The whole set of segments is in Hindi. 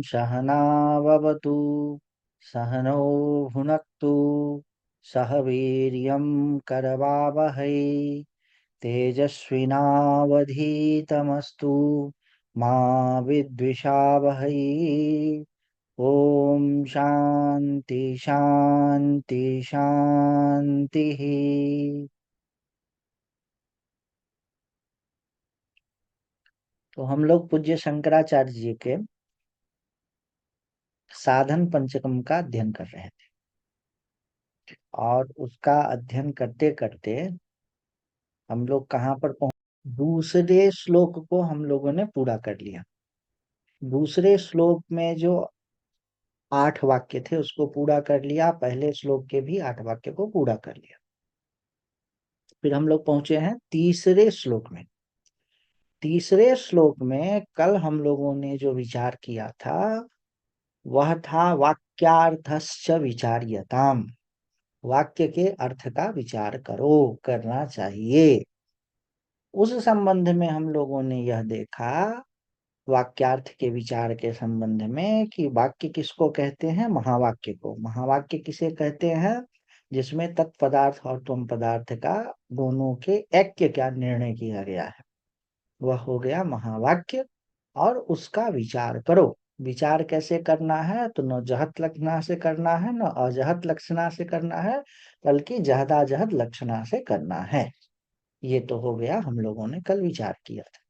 सहनाववतु सहनौ भुनक्तु सह वीर्यं करवावहै तेजस्विनावधीतमस्तु मा विद्विषावहै। ओम शांति शांति शांति। तो हम लोग पूज्य शंकराचार्य जी के साधन पंचकम का अध्ययन कर रहे थे और उसका अध्ययन करते करते हम लोग कहाँ पर पहुंचे? दूसरे श्लोक को हम लोगों ने पूरा कर लिया। दूसरे श्लोक में जो 8 वाक्य थे उसको पूरा कर लिया, पहले श्लोक के भी 8 वाक्य को पूरा कर लिया। फिर हम लोग पहुंचे हैं तीसरे श्लोक में। तीसरे श्लोक में कल हम लोगों ने जो विचार किया था वह था वाक्यार्थश्च विचार्यताम। वाक्य के अर्थ का विचार करो, करना चाहिए। उस संबंध में हम लोगों ने यह देखा वाक्यार्थ के विचार के संबंध में कि वाक्य किसको कहते हैं? महावाक्य को। महावाक्य किसे कहते हैं? जिसमें तत्पदार्थ और त्वम पदार्थ का दोनों के ऐक्य का निर्णय किया गया है, वह हो गया महावाक्य। और उसका विचार करो। विचार कैसे करना है? तो न जहत लक्षणा से करना है, न अजहत लक्षणा से करना है, बल्कि जहदाजहद लक्षणा से करना है। ये तो हो गया, हम लोगों ने कल विचार किया था।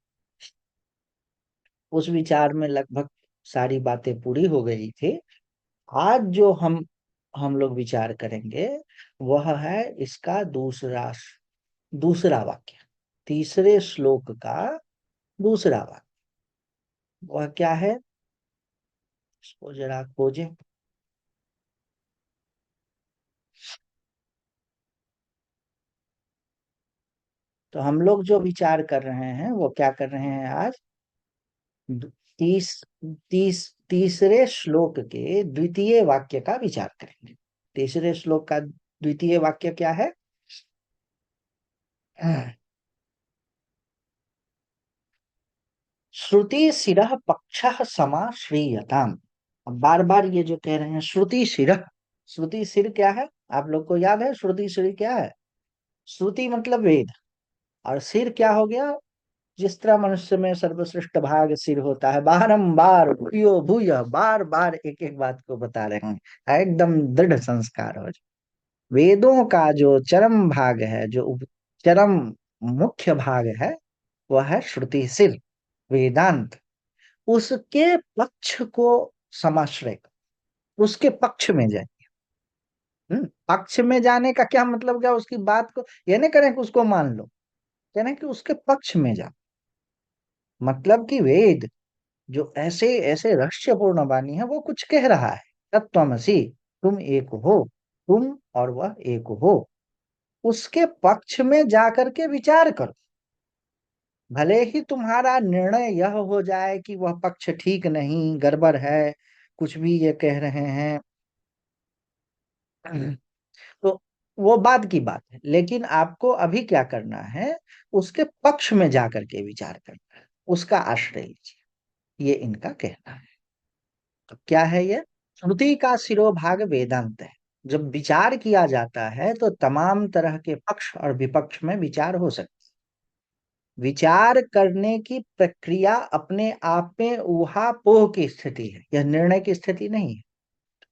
उस विचार में लगभग सारी बातें पूरी हो गई थी। आज जो हम लोग विचार करेंगे वह है इसका दूसरा दूसरा वाक्य, तीसरे श्लोक का दूसरा वाक्य। वह क्या है? इसको जरा खोजें। तो हम लोग जो विचार कर रहे हैं वो क्या कर रहे हैं आज? तीस तीस तीसरे श्लोक के द्वितीय वाक्य का विचार करेंगे। तीसरे श्लोक का द्वितीय वाक्य क्या है? श्रुति शिरः पक्षः समाश्रीयताम। अब बार बार ये जो कह रहे हैं श्रुति शिरः, श्रुति सिर क्या है? आप लोग को याद है श्रुति सिर क्या है? श्रुति मतलब वेद, और सिर क्या हो गया? जिस तरह मनुष्य में सर्वश्रेष्ठ भाग सिर होता है, बारंबार भूयो भूय बार बार एक एक बात को बता रहे हैं, एकदम दृढ़ संस्कार हो जाए। वेदों का जो चरम भाग है, जो चरम मुख्य भाग है, वह है श्रुति सिर, वेदांत। उसके पक्ष को समाश्रय, उसके पक्ष में जाए। पक्ष में जाने का क्या मतलब? क्या उसकी बात को ये नहीं करें कि उसको मान लो, कहना कि उसके पक्ष में जा। मतलब कि वेद जो ऐसे ऐसे रहस्यपूर्ण वाणी है वो कुछ कह रहा है, तत्त्वमसि, तुम एक हो, तुम और वह एक हो। उसके पक्ष में जाकर के विचार करो। भले ही तुम्हारा निर्णय यह हो जाए कि वह पक्ष ठीक नहीं, गड़बड़ है, कुछ भी ये कह रहे हैं, तो वो बाद की बात है। लेकिन आपको अभी क्या करना है? उसके पक्ष में जाकर के विचार करना है, उसका आश्रय लीजिए। ये इनका कहना है। तो क्या है ये? श्रुति का सिरोभाग वेदांत है। जब विचार किया जाता है तो तमाम तरह के पक्ष और विपक्ष में विचार हो सकता है। विचार करने की प्रक्रिया अपने आप में ऊहापोह की स्थिति है, यह निर्णय की स्थिति नहीं है।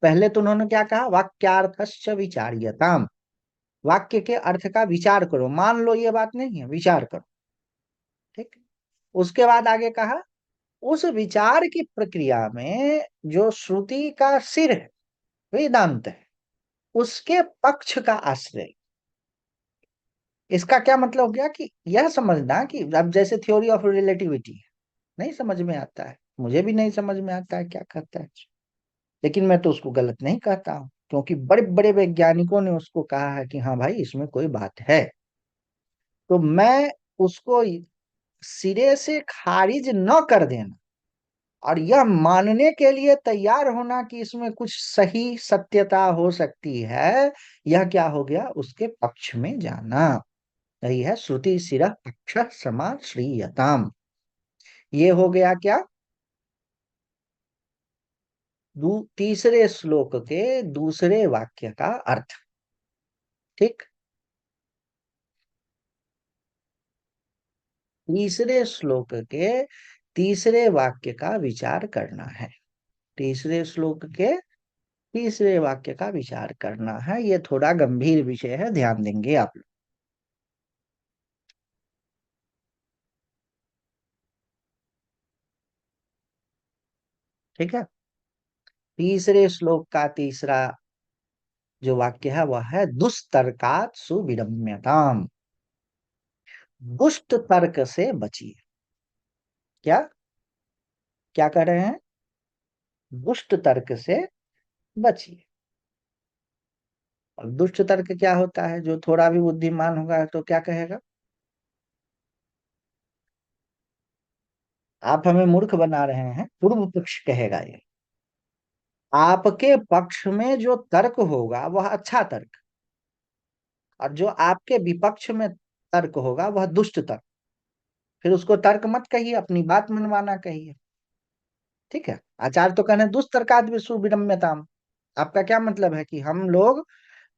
पहले तो उन्होंने क्या कहा? वाक्यार्थश्च विचार्यताम। वाक्य के अर्थ का विचार करो, मान लो ये बात नहीं है, विचार करो। ठीक। उसके बाद आगे कहा उस विचार की प्रक्रिया में जो श्रुति का सिर है, वेदांत है, उसके पक्ष का आश्रय। इसका क्या मतलब हो गया? कि यह समझना कि अब जैसे थ्योरी ऑफ रिलेटिविटी है, नहीं समझ में आता है, मुझे भी नहीं समझ में आता है क्या कहता है, लेकिन मैं तो उसको गलत नहीं कहता हूं, क्योंकि बड़े बड़े वैज्ञानिकों ने उसको कहा है कि हाँ भाई इसमें कोई बात है। तो मैं उसको सिरे से खारिज न कर देना और यह मानने के लिए तैयार होना कि इसमें कुछ सही सत्यता हो सकती है, यह क्या हो गया? उसके पक्ष में जाना। यही है श्रुति सिरः पक्ष समाश्रीयताम। ये हो गया क्या? तीसरे श्लोक के दूसरे वाक्य का अर्थ। ठीक। तीसरे श्लोक के तीसरे वाक्य का विचार करना है। तीसरे श्लोक के तीसरे वाक्य का विचार करना है। ये थोड़ा गंभीर विषय है, ध्यान देंगे आप लोग। ठीक है। तीसरे श्लोक का तीसरा जो वाक्य है वह है दुष्तर्कात् सुविडम्यताम। दुष्ट तर्क से बचिए। क्या क्या कर रहे हैं? दुष्ट तर्क से बचिए। और दुष्ट तर्क क्या होता है? जो थोड़ा भी बुद्धिमान होगा तो क्या कहेगा? आप हमें मूर्ख बना रहे हैं, पूर्व पक्ष कहेगा ये। आपके पक्ष में जो तर्क होगा वह अच्छा तर्क, और जो आपके विपक्ष में तर्क होगा वह दुष्ट तर्क। फिर उसको तर्क मत कहिए, अपनी बात मनवाना कहिए। ठीक है। आचार्य तो कहने दुष्तर्काद विसुविडम्यताम। आपका क्या मतलब है कि हम लोग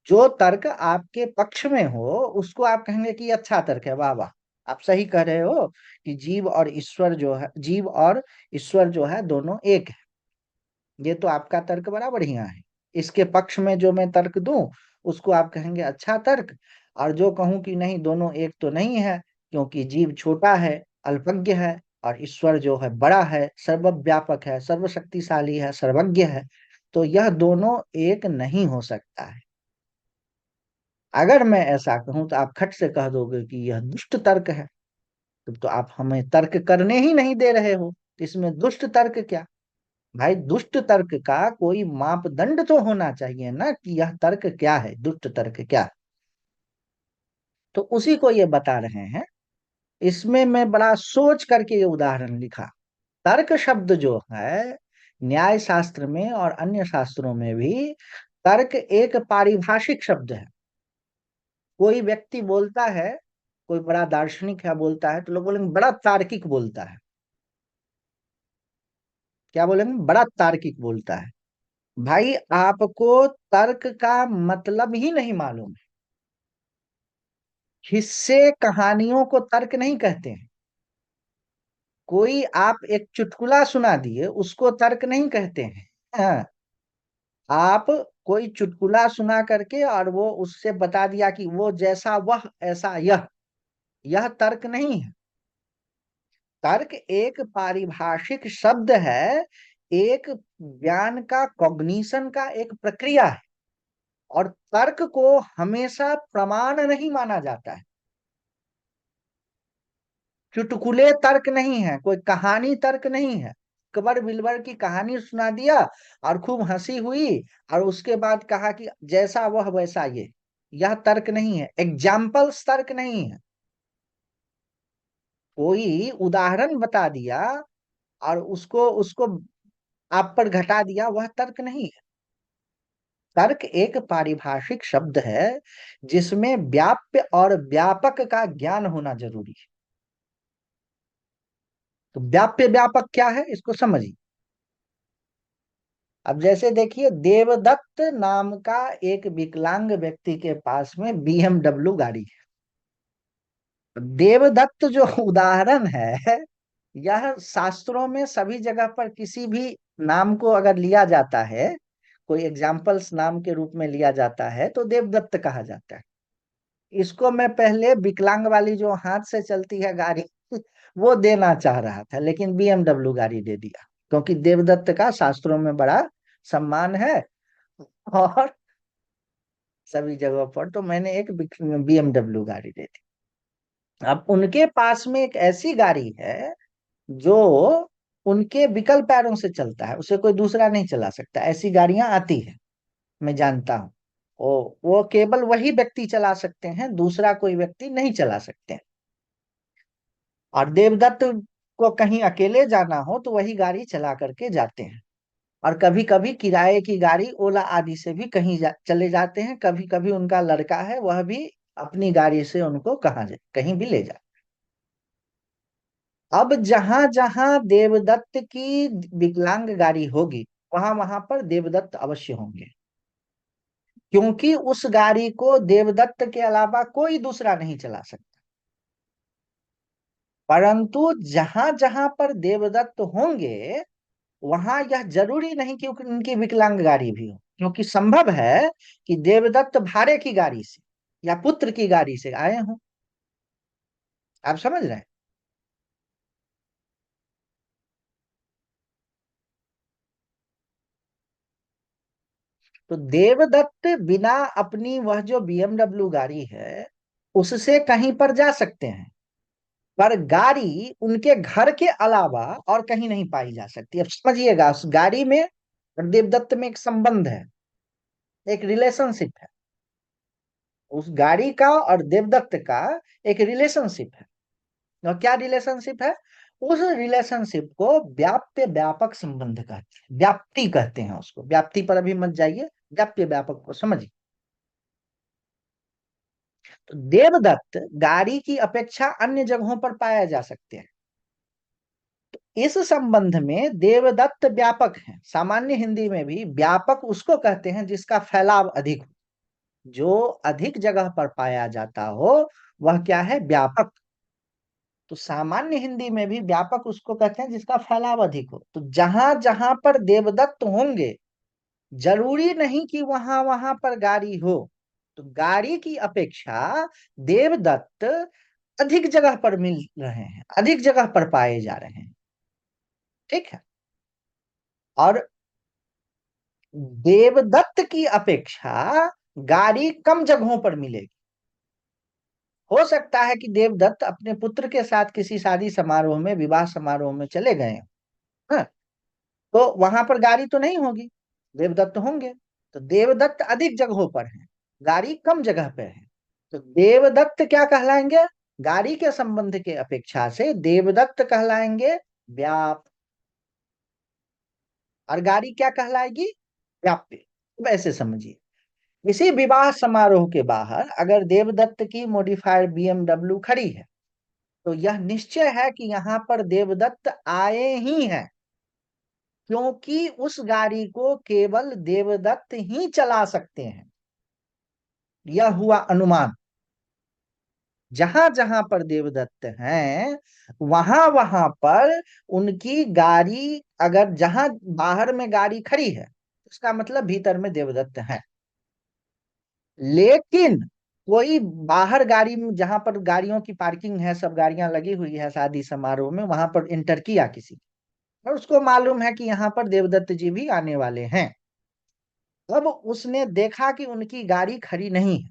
जो तर्क आपके पक्ष में हो उसको आप कहेंगे कि अच्छा तर्क है, वाह वाह, आप सही कह रहे हो कि जीव और ईश्वर जो है, जीव और ईश्वर जो है दोनों एक है। ये तो आपका तर्क बड़ा बढ़िया है। इसके पक्ष में जो मैं तर्क दूं उसको आप कहेंगे अच्छा तर्क। और जो कहूं कि नहीं, दोनों एक तो नहीं है, क्योंकि जीव छोटा है, अल्पज्ञ है, और ईश्वर जो है बड़ा है, सर्वव्यापक है, सर्वशक्तिशाली है, सर्वज्ञ है, तो यह दोनों एक नहीं हो सकता है। अगर मैं ऐसा कहूं तो आप खट से कह दोगे कि यह दुष्ट तर्क है। तो आप हमें तर्क करने ही नहीं दे रहे हो, तो इसमें दुष्ट तर्क क्या? भाई, दुष्ट तर्क का कोई मापदंड तो होना चाहिए ना, कि यह तर्क क्या है, दुष्ट तर्क क्या है। तो उसी को ये बता रहे हैं। इसमें मैं बड़ा सोच करके ये उदाहरण लिखा। तर्क शब्द जो है, न्याय शास्त्र में और अन्य शास्त्रों में भी तर्क एक पारिभाषिक शब्द है। कोई व्यक्ति बोलता है, कोई बड़ा दार्शनिक है बोलता है, तो लोग बोलेंगे बड़ा तार्किक बोलता है। क्या बोलेंगे? बड़ा तार्किक बोलता है। भाई, आपको तर्क का मतलब ही नहीं मालूम है। किस्से कहानियों को तर्क नहीं कहते हैं। कोई आप एक चुटकुला सुना दिए उसको तर्क नहीं कहते हैं। हाँ, आप कोई चुटकुला सुना करके और वो उससे बता दिया कि वो जैसा वह ऐसा यह तर्क नहीं है। तर्क एक पारिभाषिक शब्द है, एक ज्ञान का, कॉग्निशन का एक प्रक्रिया है। और तर्क को हमेशा प्रमाण नहीं माना जाता है। चुटकुले तर्क नहीं है, कोई कहानी तर्क नहीं है। अकबर बिरबल की कहानी सुना दिया और खूब हंसी हुई, और उसके बाद कहा कि जैसा वह वैसा ये, यह तर्क नहीं है। एग्जाम्पल्स तर्क नहीं है। कोई उदाहरण बता दिया और उसको उसको आप पर घटा दिया, वह तर्क नहीं है। तर्क एक पारिभाषिक शब्द है जिसमें व्याप्य और व्यापक का ज्ञान होना जरूरी है। तो व्याप्य व्यापक क्या है, इसको समझिए। अब जैसे देखिए, देवदत्त नाम का एक विकलांग व्यक्ति के पास में बीएमडब्ल्यू गाड़ी है। देवदत्त जो उदाहरण है, यह शास्त्रों में सभी जगह पर किसी भी नाम को अगर लिया जाता है, कोई एग्जाम्पल्स नाम के रूप में लिया जाता है, तो देवदत्त कहा जाता है। इसको मैं पहले विकलांग वाली जो हाथ से चलती है गाड़ी वो देना चाह रहा था, लेकिन बीएमडब्ल्यू गाड़ी दे दिया, क्योंकि देवदत्त का शास्त्रों में बड़ा सम्मान है। और सभी जगहों पर तो मैंने एक बीएमडब्ल्यू गाड़ी दे दी। अब उनके पास में एक ऐसी गाड़ी है जो उनके विकल पैरों से चलता है, उसे कोई दूसरा नहीं चला सकता। ऐसी गाड़ियां आती है, मैं जानता हूँ। वो केवल वही व्यक्ति चला सकते हैं, दूसरा कोई व्यक्ति नहीं चला सकते। और देवदत्त को कहीं अकेले जाना हो तो वही गाड़ी चला करके जाते हैं। और कभी कभी किराए की गाड़ी ओला आदि से भी कहीं चले जाते हैं। कभी कभी उनका लड़का है, वह भी अपनी गाड़ी से उनको कहीं भी ले जाए। अब जहां जहां देवदत्त की विकलांग गाड़ी होगी, वहां वहां पर देवदत्त अवश्य होंगे, क्योंकि उस गाड़ी को देवदत्त के अलावा कोई दूसरा नहीं चला सकता। परंतु जहां जहां पर देवदत्त होंगे, वहां यह जरूरी नहीं कि उनकी विकलांग गाड़ी भी हो, क्योंकि संभव है कि देवदत्त भाड़े की गाड़ी से या पुत्र की गाड़ी से आए हों। आप समझ रहे हैं? तो देवदत्त बिना अपनी वह जो बीएमडब्ल्यू गाड़ी है उससे कहीं पर जा सकते हैं, पर गाड़ी उनके घर के अलावा और कहीं नहीं पाई जा सकती। अब समझिएगा, उस गाड़ी में और देवदत्त में एक संबंध है, एक रिलेशनशिप है। उस गाड़ी का और देवदत्त का एक रिलेशनशिप है। और क्या रिलेशनशिप है? उस रिलेशनशिप को व्याप्य व्यापक संबंध कहते हैं, व्याप्ति कहते हैं उसको। व्याप्ति पर अभी मत जाइए, व्याप्य व्यापक को समझिए। तो देवदत्त गाड़ी की अपेक्षा अन्य जगहों पर पाया जा सकते हैं। इस संबंध में देवदत्त व्यापक है। सामान्य हिंदी में भी व्यापक उसको कहते हैं जिसका फैलाव अधिक हो, जो अधिक जगह पर पाया जाता हो, वह क्या है? व्यापक। तो सामान्य हिंदी में भी व्यापक उसको कहते हैं जिसका फैलाव अधिक हो। तो जहां जहां पर देवदत्त होंगे, जरूरी नहीं कि वहां वहां पर गाड़ी हो। तो गाड़ी की अपेक्षा देवदत्त अधिक जगह पर मिल रहे हैं, अधिक जगह पर पाए जा रहे हैं। ठीक है। और देवदत्त की अपेक्षा गाड़ी कम जगहों पर मिलेगी। हो सकता है कि देवदत्त अपने पुत्र के साथ किसी शादी समारोह में, विवाह समारोह में चले गए हैं, तो वहां पर गाड़ी तो नहीं होगी, देवदत्त होंगे। तो देवदत्त अधिक जगहों पर है, गाड़ी कम जगह पे है। तो देवदत्त क्या कहलाएंगे? गाड़ी के संबंध के अपेक्षा से देवदत्त कहलाएंगे व्याप, और गाड़ी क्या कहलाएगी? व्याप्य। वैसे समझिए, किसी विवाह समारोह के बाहर अगर देवदत्त की मॉडिफाइड बीएमडब्ल्यू खड़ी है, तो यह निश्चय है कि यहाँ पर देवदत्त आए ही हैं, क्योंकि उस गाड़ी को केवल देवदत्त ही चला सकते हैं। यह हुआ अनुमान। जहां जहां पर देवदत्त हैं, वहां वहां पर उनकी गाड़ी, अगर जहां बाहर में गाड़ी खड़ी है, इसका मतलब भीतर में देवदत्त है। लेकिन कोई बाहर गाड़ी में, जहां पर गाड़ियों की पार्किंग है, सब गाड़ियां लगी हुई है शादी समारोह में, वहां पर इंटर किया किसी, और उसको मालूम है कि यहाँ पर देवदत्त जी भी आने वाले हैं। अब उसने देखा कि उनकी गाड़ी खड़ी नहीं है,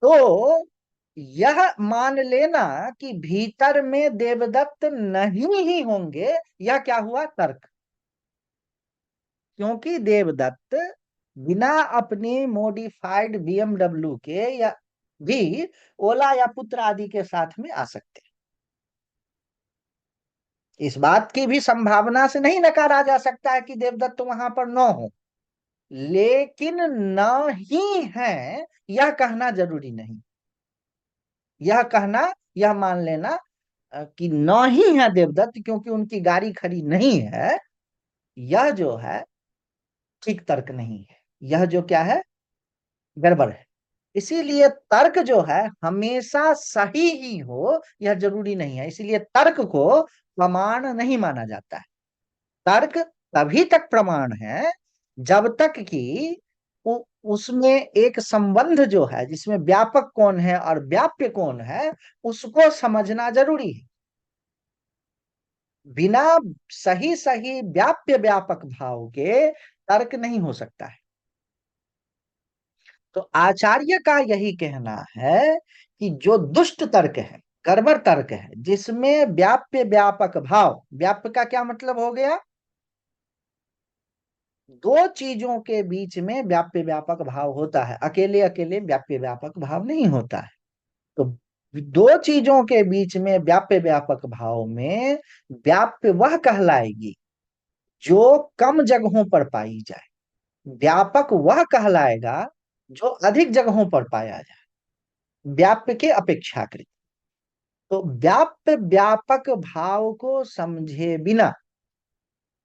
तो यह मान लेना कि भीतर में देवदत्त नहीं ही होंगे, यह क्या हुआ? तर्क। क्योंकि देवदत्त बिना अपनी मॉडिफाइड बीएमडब्ल्यू के या भी ओला या पुत्र आदि के साथ में आ सकते हैं। इस बात की भी संभावना से नहीं नकारा जा सकता है कि देवदत्त वहां पर न हो, लेकिन न ही है यह कहना जरूरी नहीं। यह कहना, यह मान लेना कि न ही है देवदत्त क्योंकि उनकी गाड़ी खड़ी नहीं है, यह जो है ठीक तर्क नहीं है। यह जो क्या है? गड़बड़ है। इसीलिए तर्क जो है हमेशा सही ही हो यह जरूरी नहीं है, इसीलिए तर्क को प्रमाण नहीं माना जाता है। तर्क तभी तक प्रमाण है जब तक कि उसमें एक संबंध जो है, जिसमें व्यापक कौन है और व्याप्य कौन है, उसको समझना जरूरी है। बिना सही सही व्याप्य व्यापक भाव के तर्क नहीं हो सकता है। तो आचार्य का यही कहना है कि जो दुष्ट तर्क है, गड़बड़ तर्क है, जिसमें व्याप्य व्यापक भाव, व्याप्य का क्या मतलब हो गया? दो चीजों के बीच में व्याप्य व्यापक भाव होता है, अकेले अकेले व्याप्य व्यापक भाव नहीं होता है। तो दो चीजों के बीच में व्याप्य व्यापक भाव में व्याप्य वह कहलाएगी जो कम जगहों पर पाई जाए, व्यापक वह कहलाएगा जो अधिक जगहों पर पाया जाए, व्याप्य के अपेक्षाकृत। तो व्याप्य व्यापक भाव को समझे बिना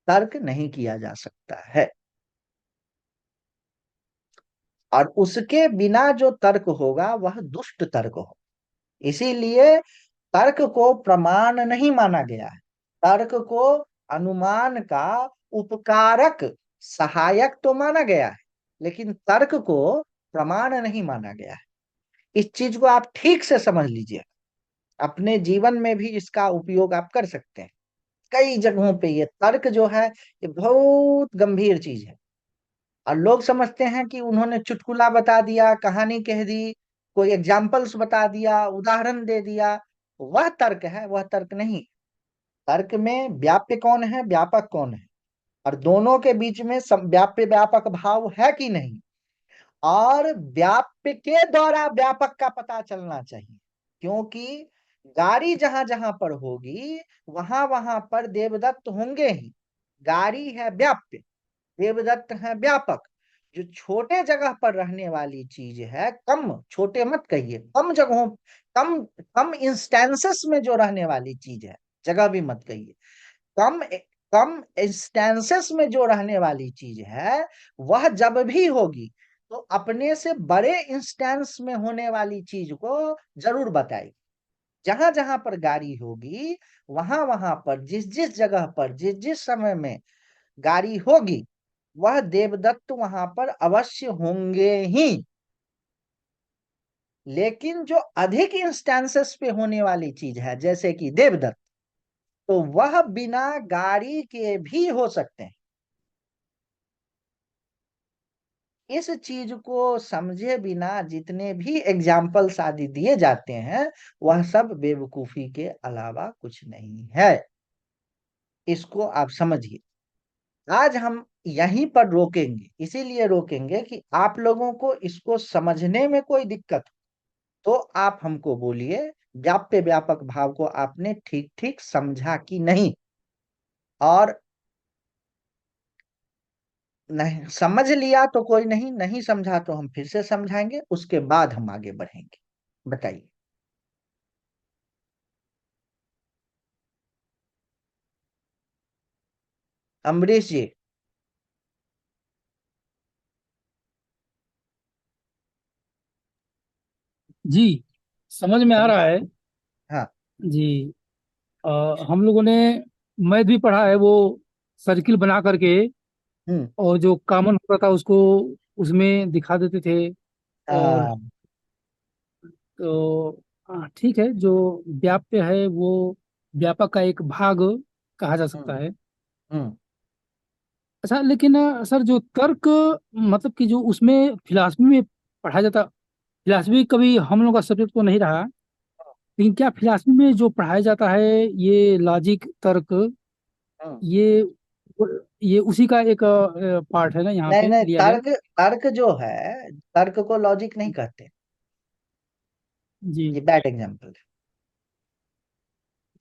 तर्क नहीं किया जा सकता है। और उसके बिना जो तर्क होगा वह दुष्ट तर्क हो। इसीलिए तर्क को प्रमाण नहीं माना गया है। तर्क को अनुमान का उपकारक, सहायक तो माना गया है, लेकिन तर्क को प्रमाण नहीं माना गया है। इस चीज को आप ठीक से समझ लीजिए, अपने जीवन में भी इसका उपयोग आप कर सकते हैं। कई जगहों पे ये तर्क जो है ये बहुत गंभीर चीज है। और लोग समझते हैं कि उन्होंने चुटकुला बता दिया, कहानी कह दी, कोई एग्जाम्पल्स बता दिया, उदाहरण दे दिया, वह तर्क है। वह तर्क नहीं। तर्क में व्याप्य कौन है, व्यापक कौन है, और दोनों के बीच में व्याप्य व्यापक भाव है कि नहीं, और व्याप्य के द्वारा व्यापक का पता चलना चाहिए। क्योंकि गाड़ी जहां जहां पर होगी वहां वहां पर देवदत्त होंगे ही। गाड़ी है व्याप्य, देवदत्त है व्यापक। जो छोटे जगह पर रहने वाली चीज है, कम, छोटे मत कहिए, कम जगहों, कम कम इंस्टेंसेस में जो रहने वाली चीज है, जगह भी मत कहिए, कम कम इंस्टेंसेस में जो रहने वाली चीज है, वह जब भी होगी तो अपने से बड़े इंस्टेंस में होने वाली चीज को जरूर बताएगी। जहां जहां पर गाड़ी होगी वहां वहां पर, जिस जिस जगह पर, जिस जिस समय में गाड़ी होगी, वह देवदत्त वहां पर अवश्य होंगे ही। लेकिन जो अधिक इंस्टेंसेस पे होने वाली चीज है, जैसे कि देवदत्त, तो वह बिना गाड़ी के भी हो सकते हैं। इस चीज को समझे बिना जितने भी एग्जाम्पल्स आदि दिए जाते हैं, वह सब बेवकूफी के अलावा कुछ नहीं है। इसको आप समझिए। आज हम यहीं पर रोकेंगे, इसीलिए रोकेंगे कि आप लोगों को इसको समझने में कोई दिक्कत हो तो आप हमको बोलिए, व्याप्य व्यापक भाव को आपने ठीक ठीक समझा कि नहीं। और नहीं समझ लिया तो कोई नहीं, नहीं समझा तो हम फिर से समझाएंगे, उसके बाद हम आगे बढ़ेंगे। बताइए। अमरीश जी। जी, समझ में आ रहा है। हाँ। जी। हम लोगों ने मैथ भी पढ़ा है, वो सर्किल बना करके, हम्म। और जो कॉमन होता था उसको उसमें दिखा देते थे। और हाँ। तो ठीक है, जो व्याप्य है वो व्यापक का एक भाग कहा जा सकता हम्म। है। हम्म। अच्छा, लेकिन सर, जो तर्क, मतलब कि जो उसमें फिलॉसफी में पढ़ा जाता, फिलॉसफी कभी हम लोग का सब्जेक्ट तो नहीं रहा, लेकिन क्या फिलॉसफी में जो पढ़ाया जाता है, ये लॉजिक, तर्क, हम्म। ये ये उसी का एक पार्ट है ना, यहाँ नहीं पे नहीं, लिया है। तर्क, तर्क जो है, तर्क को लॉजिक नहीं कहते। जी। ये बैड एग्जांपल है।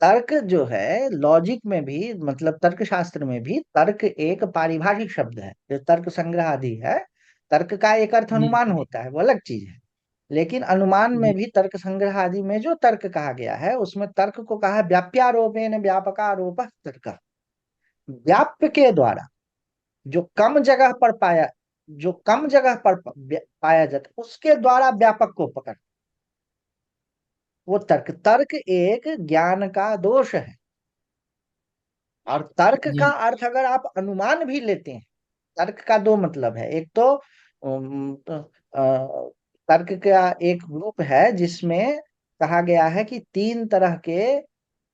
तर्क जो है, लॉजिक में भी, मतलब तर्क शास्त्र में भी, तर्क एक पारिभाषिक शब्द है। जो तर्क संग्रह आदि है, तर्क का एक अर्थ जी। अनुमान होता है, वो अलग चीज है। लेकिन अनुमान में जी। भी, तर्क संग्रह आदि में जो तर्क कहा गया है, उसमें तर्क को कहा है व्याप्यारोपेण व्यापकारोप तर्क। व्याप्य के द्वारा जो कम जगह पर पाया, जो कम जगह पर पाया जाता, उसके द्वारा व्यापक को पकड़, वो तर्क। तर्क एक ज्ञान का दोष है। और तर्क का जी। अर्थ अगर आप अनुमान भी लेते हैं, तर्क का दो मतलब है। एक तो तर्क का एक ग्रुप है जिसमें कहा गया है कि तीन तरह के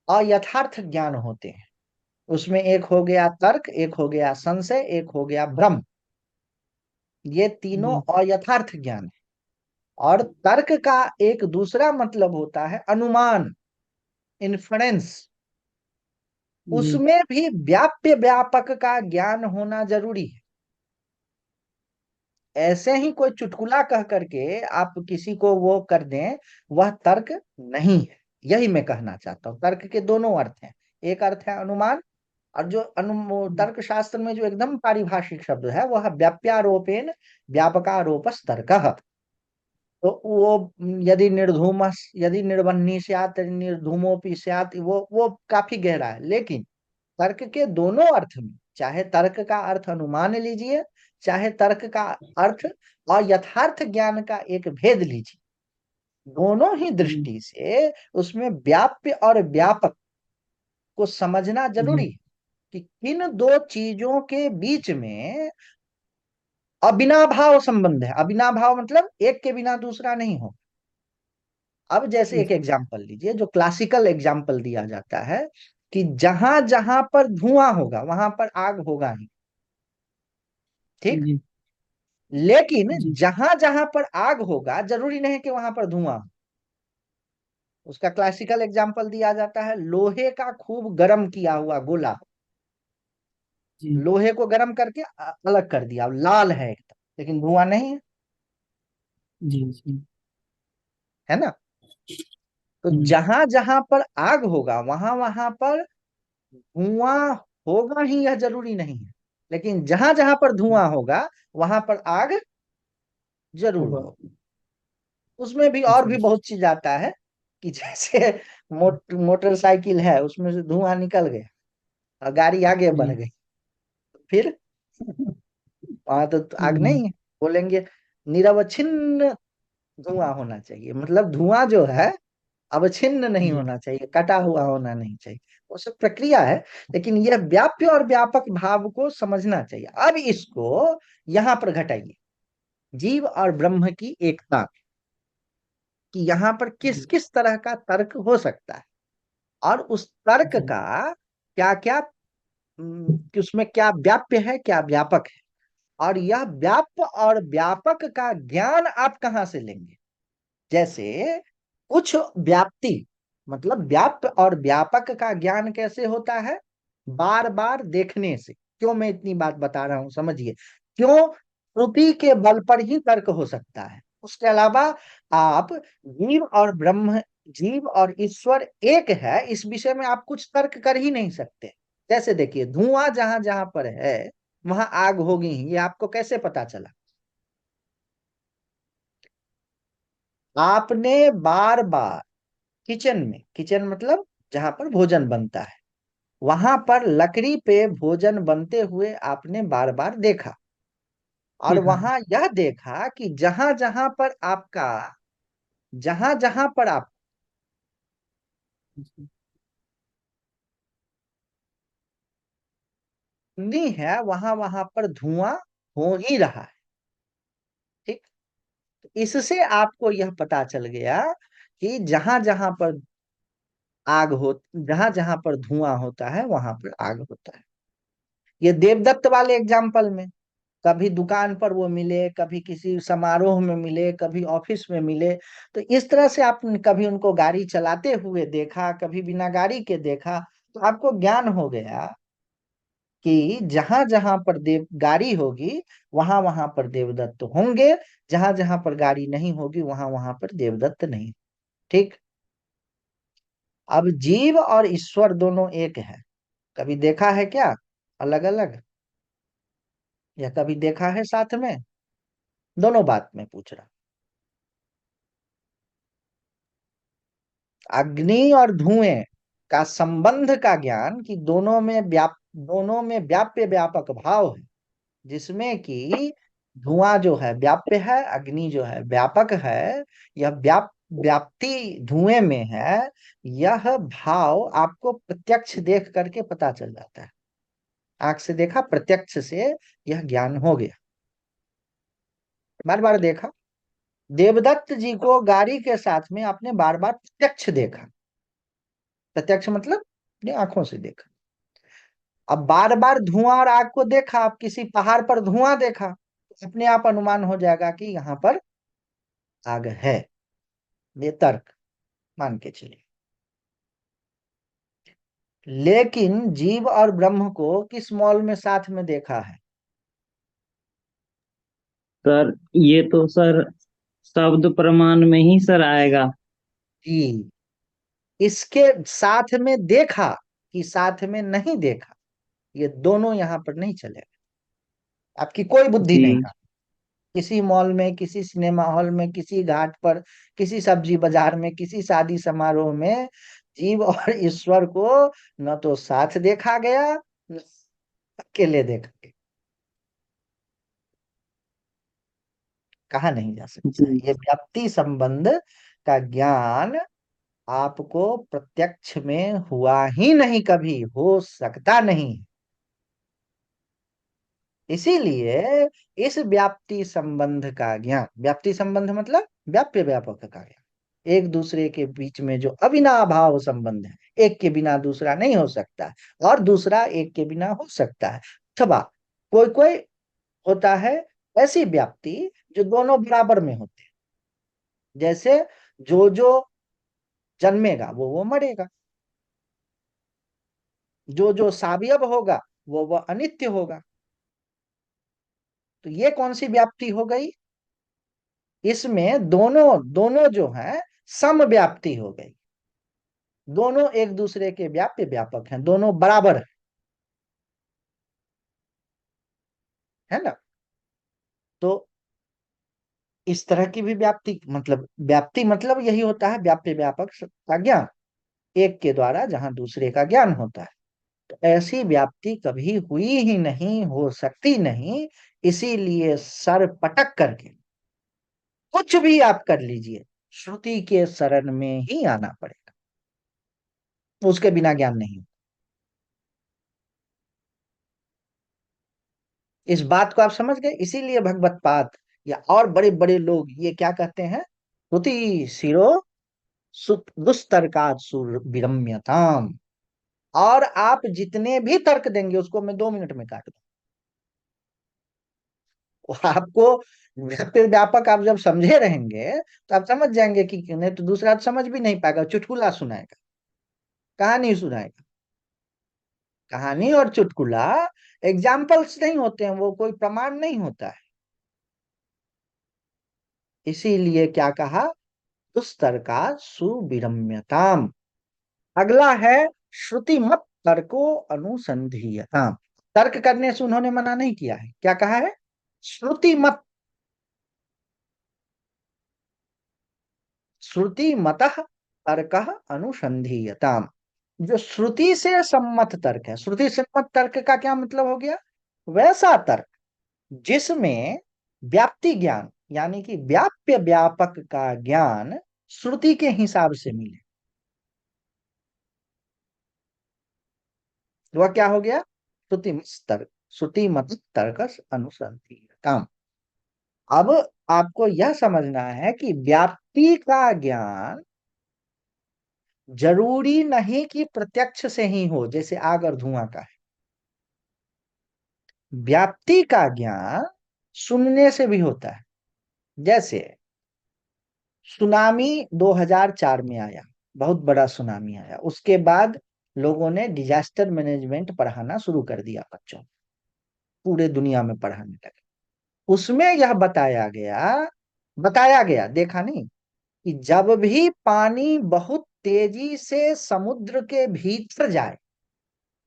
अयथार्थ ज्ञान होते हैं। उसमें एक हो गया तर्क, एक हो गया संशय, एक हो गया भ्रम। ये तीनों जी। अयथार्थ ज्ञान है। और तर्क का एक दूसरा मतलब होता है अनुमान, इन्फरेंस। जी। उसमें भी व्याप्य व्यापक का ज्ञान होना जरूरी है। ऐसे ही कोई चुटकुला कह करके आप किसी को वो कर दें, वह तर्क नहीं है। यही मैं कहना चाहता हूँ। तर्क के दोनों अर्थ हैं। एक अर्थ है अनुमान, और जो तर्क शास्त्र में जो एकदम पारिभाषिक शब्द है वह व्याप्यारोपेण व्यापकारोपस तर्क। तो वो यदि निर्धूम, यदि निर्वह्नि स्यात् निर्धूमोपि स्यात्, वो काफी गहरा है। लेकिन तर्क के दोनों अर्थ में चाहे तर्क का अर्थ अनुमान लीजिए, चाहे तर्क का अर्थ और यथार्थ ज्ञान का एक भेद लीजिए, दोनों ही जी दृष्टि से उसमें व्याप्य और व्यापक को समझना जी जरूरी है कि किन दो चीजों के बीच में अविनाभाव संबंध है। अविनाभाव मतलब एक के बिना दूसरा नहीं हो। अब जैसे एक जी एग्जाम्पल लीजिए, जो क्लासिकल एग्जाम्पल दिया जाता है कि जहां जहां पर धुआं होगा वहां पर आग होगा ही, ठीक। जी लेकिन जी जहां जहां पर आग होगा जरूरी नहीं कि वहां पर धुआं हो। उसका क्लासिकल एग्जाम्पल दिया जाता है, लोहे का खूब गर्म किया हुआ गोला, जी लोहे को गर्म करके अलग कर दिया, लाल है एकदम, लेकिन धुआं नहीं है, जी जी है ना। तो हम्म, जहां जहां पर आग होगा वहां वहां पर धुआं होगा ही, यह जरूरी नहीं है, लेकिन जहां जहां पर धुआं होगा वहां पर आग जरूर होगा। हो। उसमें भी और भी जी बहुत चीज आता है कि जैसे मोटरसाइकिल है, उसमें से धुआं निकल गया और गाड़ी आगे बढ़ जी गई, फिर वहां तो आग हम्म, नहीं है। बोलेंगे निरवच्छिन्न धुआं होना चाहिए, मतलब धुआं जो है अवच्छिन्न नहीं जी होना चाहिए, कटा हुआ होना नहीं चाहिए। वो सब प्रक्रिया है, लेकिन यह व्याप्य और व्यापक भाव को समझना चाहिए। अब इसको यहाँ पर घटाइए, जीव और ब्रह्म की एकता, कि यहाँ पर किस जी किस तरह का तर्क हो सकता है, और उस तर्क जी का क्या क्या, कि उसमें क्या व्याप्य है क्या व्यापक है, और यह व्याप्य और व्यापक का ज्ञान आप कहाँ से लेंगे। जैसे कुछ व्याप्ति, मतलब व्याप्य और व्यापक का ज्ञान कैसे होता है, बार बार देखने से। क्यों मैं इतनी बात बता रहा हूं समझिए, क्यों श्रुति के बल पर ही तर्क हो सकता है। उसके अलावा आप जीव और ब्रह्म, जीव और ईश्वर एक है, इस विषय में आप कुछ तर्क कर ही नहीं सकते। जैसे देखिए, धुआं जहां जहां पर है वहां आग होगी ही, ये आपको कैसे पता चला। आपने बार बार किचन में, किचन मतलब जहां पर भोजन बनता है, वहां पर लकड़ी पे भोजन बनते हुए आपने बार बार देखा, और देखा है। वहां यह देखा कि जहां जहां पर आपका, जहां जहां पर आप जी नहीं है वहां वहां पर धुआं हो ही रहा है, ठीक। तो इससे आपको यह पता चल गया कि जहां जहां पर आग हो, जहां जहां पर धुआं होता है वहां पर आग होता है। ये देवदत्त वाले एग्जाम्पल में, कभी दुकान पर वो मिले, कभी किसी समारोह में मिले, कभी ऑफिस में मिले, तो इस तरह से आप कभी उनको गाड़ी चलाते हुए देखा, कभी बिना गाड़ी के देखा, तो आपको ज्ञान हो गया कि जहां जहां पर देव गाड़ी होगी वहां वहां पर देवदत्त होंगे, जहां जहां पर गाड़ी नहीं होगी वहां वहां पर देवदत्त नहीं, ठीक। अब जीव और ईश्वर दोनों एक है, कभी देखा है क्या अलग अलग, या कभी देखा है साथ में, दोनों बात मैं पूछ रहा। अग्नि और धुएं का संबंध का ज्ञान, कि दोनों में व्याप्य व्यापक भाव है, जिसमें कि धुआं जो है व्याप्य है, अग्नि जो है व्यापक है। यह व्याप्ति धुएं में है, यह भाव आपको प्रत्यक्ष देख करके पता चल जाता है। आंख से देखा, प्रत्यक्ष से यह ज्ञान हो गया, बार बार देखा। देवदत्त जी को गाड़ी के साथ में आपने बार बार प्रत्यक्ष देखा, प्रत्यक्ष मतलब अपनी आंखों से देखा। अब बार बार धुआं और आग को देखा, आप किसी पहाड़ पर धुआं देखा, तो अपने आप अनुमान हो जाएगा कि यहाँ पर आग है, ये तर्क मान के चलिए। लेकिन जीव और ब्रह्म को किस मॉल में साथ में देखा है। सर ये तो सर शब्द प्रमाण में ही सर आएगा। जी, इसके साथ में देखा कि साथ में नहीं देखा, ये दोनों यहाँ पर नहीं चलेगा, आपकी कोई बुद्धि नहीं जी का। किसी मॉल में, किसी सिनेमा हॉल में, किसी घाट पर, किसी सब्जी बाजार में, किसी शादी समारोह में जीव और ईश्वर को न तो साथ देखा गया, अकेले देखेंगे, कहा नहीं जा सकता है। जी। ये व्याप्ति संबंध का ज्ञान आपको प्रत्यक्ष में हुआ ही नहीं, कभी हो सकता नहीं। इसीलिए इस व्याप्ति संबंध का ज्ञान, व्याप्ति संबंध मतलब व्याप्य व्यापक का ज्ञान, एक दूसरे के बीच में जो अविनाभाव संबंध है, एक के बिना दूसरा नहीं हो सकता और दूसरा एक के बिना हो सकता है। अथवा कोई कोई होता है ऐसी व्याप्ति जो दोनों बराबर में होते हैं, जैसे जो जो जन्मेगा वो मरेगा, जो जो सावयव होगा वो अनित्य होगा। तो ये कौन सी व्याप्ति हो गई? इसमें दोनों दोनों जो है समव्याप्ति हो गई, दोनों एक दूसरे के व्याप्य व्यापक हैं, दोनों बराबर है ना। तो इस तरह की भी व्याप्ति मतलब यही होता है व्याप्य व्यापक का ज्ञान, एक के द्वारा जहां दूसरे का ज्ञान होता है। तो ऐसी व्याप्ति कभी हुई ही नहीं, हो सकती नहीं। इसीलिए सर पटक करके कुछ भी आप कर लीजिए, श्रुति के शरण में ही आना पड़ेगा, उसके बिना ज्ञान नहीं। इस बात को आप समझ गए। इसीलिए भगवत पाद या और बड़े बड़े लोग ये क्या कहते हैं, श्रुति शिरो दुस्तर्कात विरम्यताम। और आप जितने भी तर्क देंगे उसको मैं 2 मिनट में काट दूं। आपको फिर व्यापक आप जब समझे रहेंगे तो आप समझ जाएंगे कि नहीं तो दूसरा तो समझ भी नहीं पाएगा, चुटकुला सुनाएगा, कहानी सुनाएगा। कहानी और चुटकुला एग्जाम्पल्स नहीं होते हैं, वो कोई प्रमाण नहीं होता है। इसीलिए क्या कहा, दुस्तर्का सुविरम्यताम। अगला है श्रुति मत तर्को अनुसंधीयताम। तर्क करने से उन्होंने मना नहीं किया है, क्या कहा है, श्रुति मत, श्रुति मतः तर्क अनुसंधीयताम। जो श्रुति से सम्मत तर्क है, श्रुति सम्मत तर्क का क्या मतलब हो गया, वैसा तर्क जिसमें व्याप्ति ज्ञान यानी कि व्याप्य व्यापक का ज्ञान श्रुति के हिसाब से मिले, वह क्या हो गया, श्रुति मत तर्क अनुसंधीयताम। अब आपको यह समझना है कि व्याप्ति का ज्ञान जरूरी नहीं कि प्रत्यक्ष से ही हो, जैसे आग और धुआं का है। व्याप्ति का ज्ञान सुनने से भी होता है। जैसे सुनामी 2004 में आया, बहुत बड़ा सुनामी आया, उसके बाद लोगों ने डिजास्टर मैनेजमेंट पढ़ाना शुरू कर दिया बच्चों को, पूरे दुनिया में पढ़ाने लगे। उसमें यह बताया गया देखा नहीं, कि जब भी पानी बहुत तेजी से समुद्र के भीतर जाए,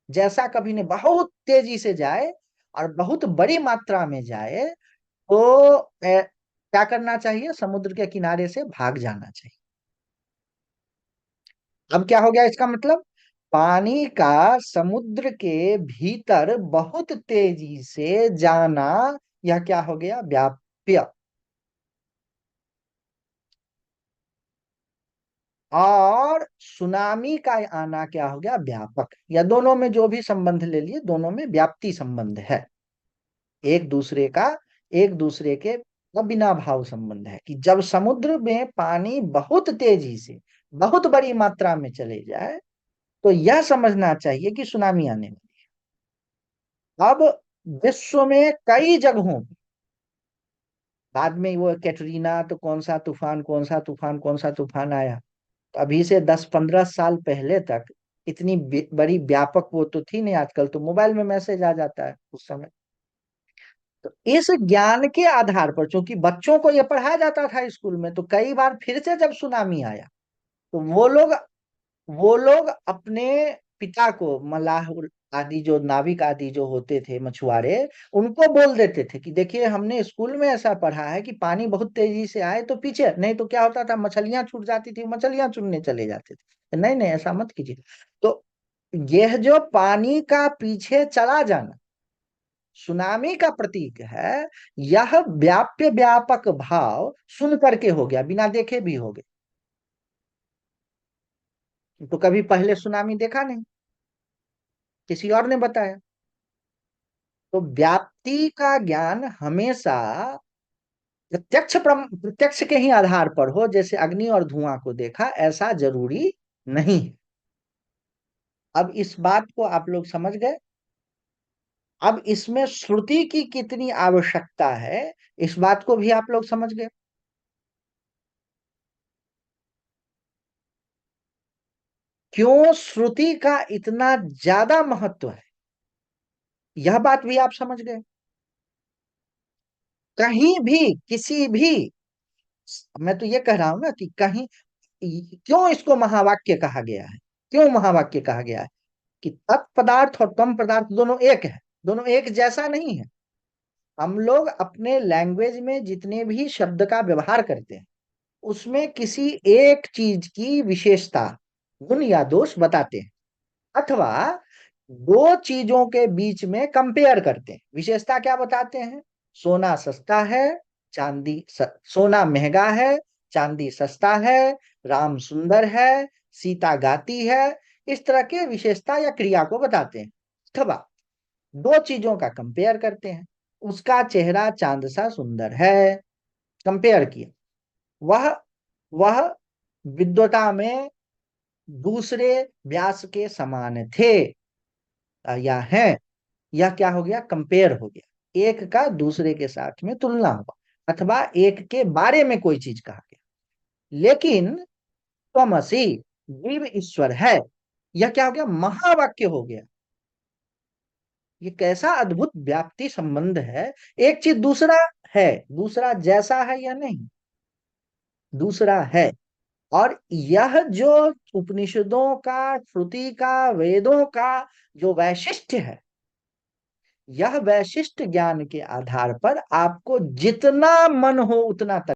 जैसा कभी ने बहुत तेजी से जाए और बहुत बड़ी मात्रा में जाए, तो क्या करना चाहिए, समुद्र के किनारे से भाग जाना चाहिए। अब क्या हो गया इसका मतलब, पानी का समुद्र के भीतर बहुत तेजी से जाना, यह क्या हो गया, व्याप्य। और सुनामी का आना क्या हो गया, व्यापक। या दोनों में जो भी संबंध ले लिए, दोनों में व्याप्ति संबंध है, एक दूसरे का, एक दूसरे के बिना भाव संबंध है। कि जब समुद्र में पानी बहुत तेजी से बहुत बड़ी मात्रा में चले जाए, तो यह समझना चाहिए कि सुनामी आने वाली है। अब विश्व में कई जगहों पर, बाद में वो कैटरीना तो कौन सा तूफान कौन सा तूफान कौन सा तूफान आया, तो अभी से 10-15 साल पहले तक इतनी बड़ी व्यापक वो तो थी नहीं। आजकल तो मोबाइल में मैसेज आ जाता है उस समय। तो इस ज्ञान के आधार पर, चूंकि बच्चों को यह पढ़ाया जाता था स्कूल में, तो कई बार फिर से जब सुनामी आया, तो वो लोग अपने पिता को, मलाह आदि जो नाविक आदि जो होते थे, मछुआरे, उनको बोल देते थे कि देखिए हमने स्कूल में ऐसा पढ़ा है कि पानी बहुत तेजी से आए तो पीछे, नहीं तो क्या होता था, मछलियां छूट जाती थी, मछलियां चुनने चले जाते थे। नहीं नहीं, ऐसा मत कीजिए। तो यह जो पानी का पीछे चला जाना, सुनामी का प्रतीक है, यह व्याप्य व्यापक भाव सुन करके हो गया, बिना देखे भी हो गया। तो कभी पहले सुनामी देखा नहीं, किसी और ने बताया। तो व्याप्ति का ज्ञान हमेशा प्रत्यक्ष के ही आधार पर हो, जैसे अग्नि और धुआं को देखा, ऐसा जरूरी नहीं है। अब इस बात को आप लोग समझ गए। अब इसमें श्रुति की कितनी आवश्यकता है, इस बात को भी आप लोग समझ गए। क्यों श्रुति का इतना ज्यादा महत्व है, यह बात भी आप समझ गए। कहीं भी किसी भी, मैं तो ये कह रहा हूं ना कि कहीं, क्यों इसको महावाक्य कहा गया है, क्यों महावाक्य कहा गया है, कि तत्पदार्थ और तम पदार्थ दोनों एक है, दोनों एक जैसा नहीं है। हम लोग अपने लैंग्वेज में जितने भी शब्द का व्यवहार करते हैं, उसमें किसी एक चीज की विशेषता, गुण या दोष बताते हैं, अथवा दो चीजों के बीच में कंपेयर करते हैं। विशेषता क्या बताते हैं? सोना सस्ता है, सोना महंगा है, चांदी सस्ता है, राम सुंदर है, सीता गाती है। इस तरह के विशेषता या क्रिया को बताते हैं। अथवा दो चीजों का कंपेयर करते हैं, उसका चेहरा चांद सा सुंदर है, कंपेयर किया, वह विद्वता में दूसरे व्यास के समान थे या हैं। यह क्या हो गया? कंपेयर हो गया, एक का दूसरे के साथ में तुलना हुआ, अथवा एक के बारे में कोई चीज कहा गया। लेकिन त्वमसि, जीव ईश्वर है, यह क्या हो गया? महावाक्य हो गया। ये कैसा अद्भुत व्याप्ति संबंध है। एक चीज दूसरा है, दूसरा जैसा है या नहीं, दूसरा है। और यह जो उपनिषदों का, श्रुति का, वेदों का जो वैशिष्ट्य है, यह वैशिष्ट ज्ञान के आधार पर आपको जितना मन हो उतना